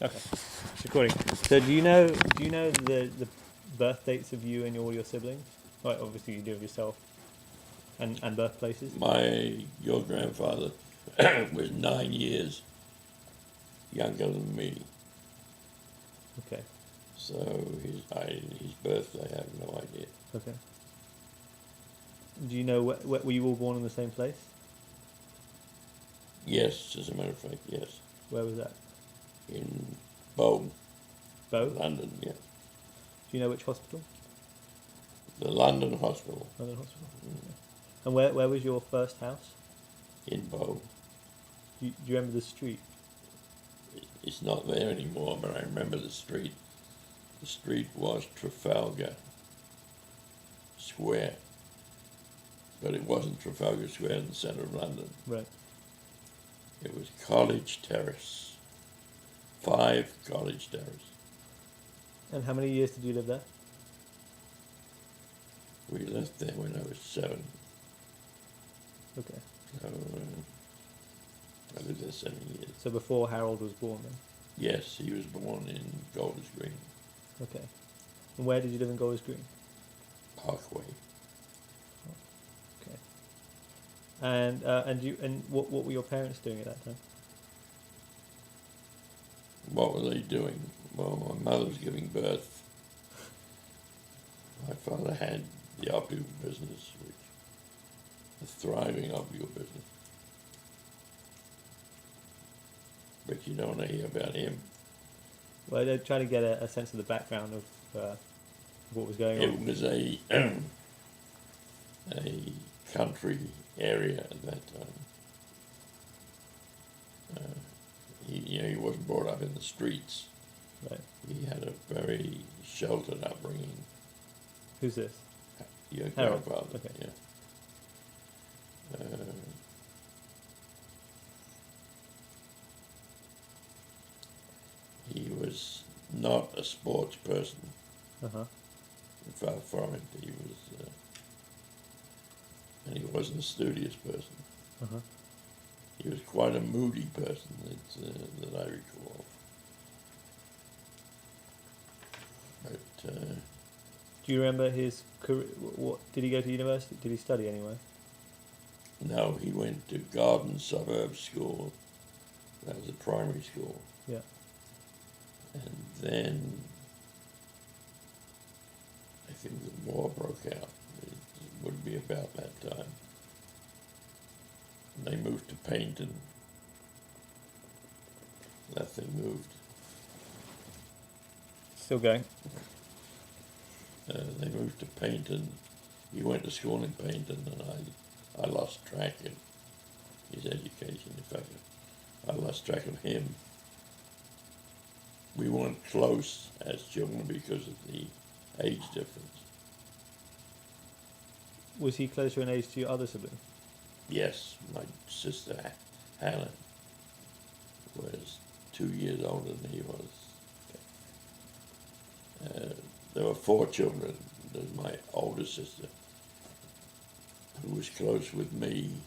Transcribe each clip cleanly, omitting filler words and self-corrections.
Okay, it's recording. So do you know the birth dates of you and all your siblings? Well, obviously you do of yourself, and birthplaces. Your grandfather was 9 years younger than me, Okay. so his birthday I have no idea. Okay. Do you know were you all born in the same place? Yes, as a matter of fact, yes. Where was that? In Bow, Bow. London, yeah. Do you know which hospital? The London Hospital London Hospital. Okay. And where was your first house? in Bow. Do you remember the street? It's not there anymore, but I remember the street. The street was Trafalgar Square, but it wasn't Trafalgar Square in the centre of London. Right. It was College Terrace, 5 College Terrace. And how many years did you live there? We left there when I was 7, Okay. so I lived there 7 years. So before Harold was born, then. Yes, he was born in Golders Green, Okay. And where did you live in Golders Green? Parkway. Okay. And what were your parents doing at that time? What were they doing? Well, my mother was giving birth. My father had the optical business, a thriving optical business. But you don't hear about him. Well, they're trying to get a sense of the background of what was going It on. was a country area at that time. He wasn't brought up in the streets. Right. He had a very sheltered upbringing. Who's this? Your Harold. grandfather. Okay. Yeah. He was not a sports person. Uh-huh. Far from it. He was, and he wasn't a studious person. Uh-huh. He was quite a moody person that I recall. But Do you remember his career? What did he go to university? Did he study anywhere? no, he went to Garden Suburb School. That was a primary school. Yeah. And then I think the war broke out. It would be about that time. And they moved to Paynton. That thing moved. Still going. They moved to Paynton. He went to school in Paynton, and I lost track of his education. In fact, I lost track of him. We weren't close as children because of the age difference. Was he closer in age to your other sibling? Yes, my sister Hannah was 2 years older than he was. There were 4 children. There was my older sister, who was close with me,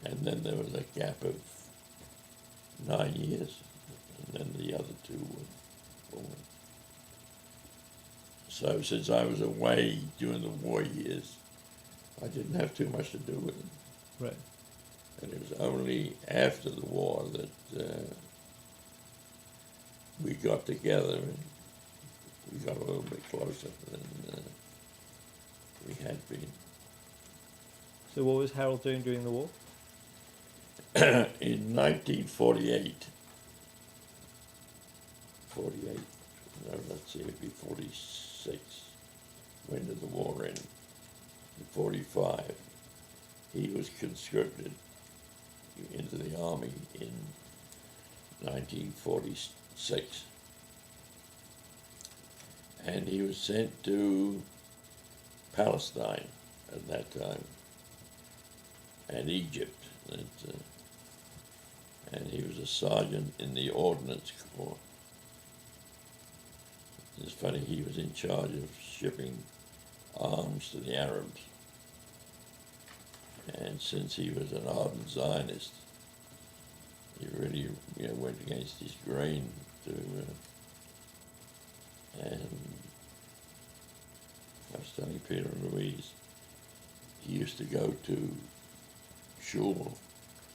and then there was a gap of 9 years, and then the other 2 were born. So since I was away during the war years, I didn't have too much to do with them. Right. And it was only after the war that we got together and we got a little bit closer than we had been. So what was Harold doing during the war? In 1948, let's see, it'd be 46. When did the war end? In 45. He was conscripted into the army in 1946. And he was sent to Palestine at that time, and Egypt. And he was a sergeant in the Ordnance Corps. It's funny, he was in charge of shipping arms to the Arabs. And since he was an ardent Zionist, he really went against his grain and I was telling Peter and Louise, he used to go to shul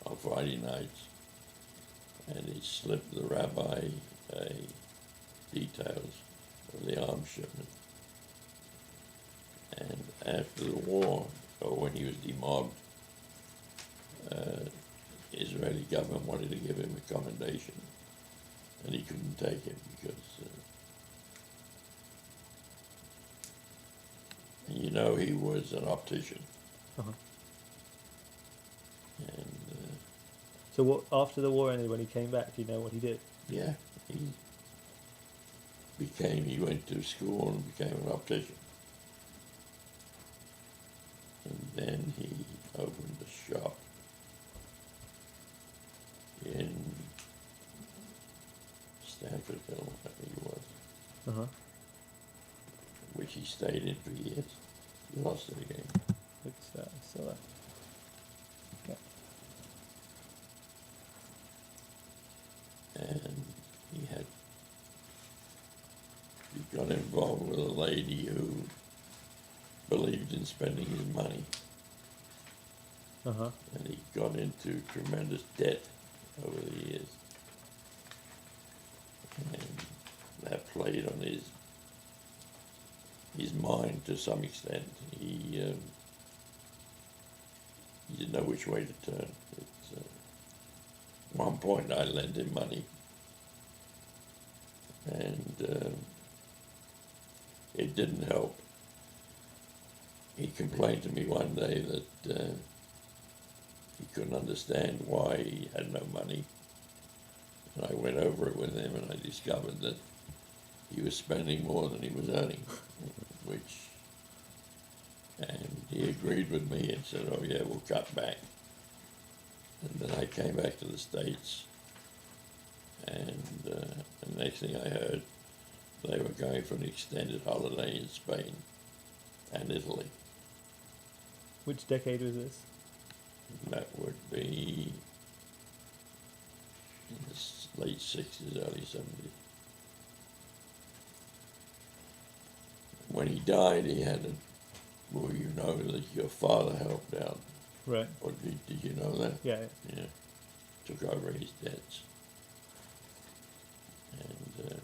on Friday nights, and he'd slip the rabbi details of the arms shipment. And after the war, or when he was demobbed, Israeli government wanted to give him a commendation, and he couldn't take it because, you know, he was an optician. Uh-huh. And So what, after the war ended, when he came back, do you know what he did? yeah, he went to school and became an optician. And then he opened a shop in Stanfordville, I think it was, Uh-huh. which he stayed in for years. He lost it again. It's still there. Yeah. And he got involved with a lady who believed in spending his money, Uh-huh. and he got into tremendous debt over the years, and that played on his mind to some extent. He didn't know which way to turn. At one point, I lent him money, and it didn't help. He complained to me one day that he couldn't understand why he had no money. And I went over it with him, and I discovered that he was spending more than he was earning, and he agreed with me and said, "Oh yeah, we'll cut back." And then I came back to the States, and the next thing I heard, they were going for an extended holiday in Spain and Italy. Which decade was this? That would be in the late 60s, early 70s. When he died, he had well, you know that your father helped out. Right. Or did you know that? Yeah. Yeah. Took over his debts. And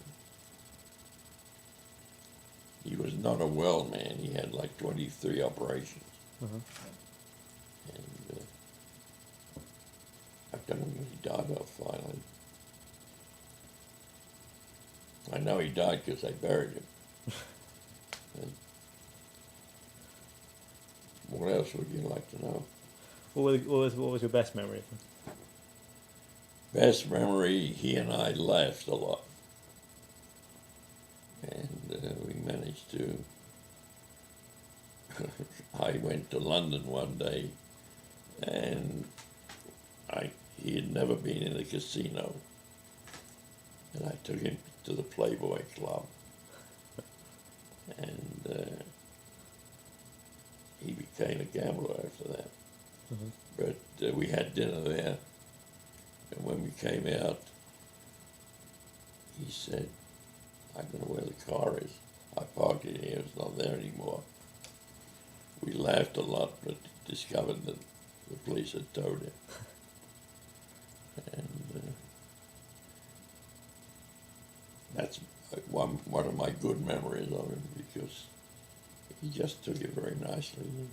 he was not a well man. He had like 23 operations. Uh-huh. And I don't know when he died of finally. I know he died because they buried him. And what else would you like to know? What was your best memory of him? Best memory, he and I laughed a lot. And we managed to... I went to London one day, and he had never been in a casino. And I took him to the Playboy Club. And he became a gambler after that. Mm-hmm. But we had dinner there, and when we came out, he said, "I don't know where the car is. I parked it here, it's not there anymore." We laughed a lot, but discovered that the police had towed it. And that's one of my good memories of him, because he just took it very nicely and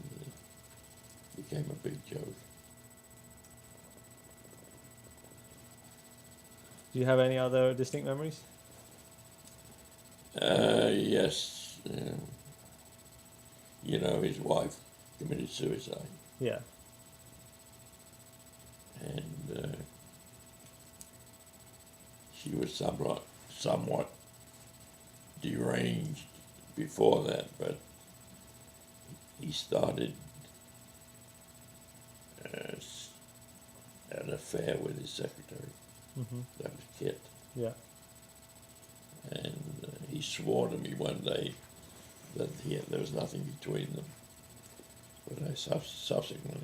became a big joke. Do you have any other distinct memories? Yes. You know, his wife committed suicide. Yeah. And she was somewhat deranged before that, but he started an affair with his secretary. Mm-hmm. That was Kit. Yeah. And he swore to me one day that there was nothing between them. But I subsequently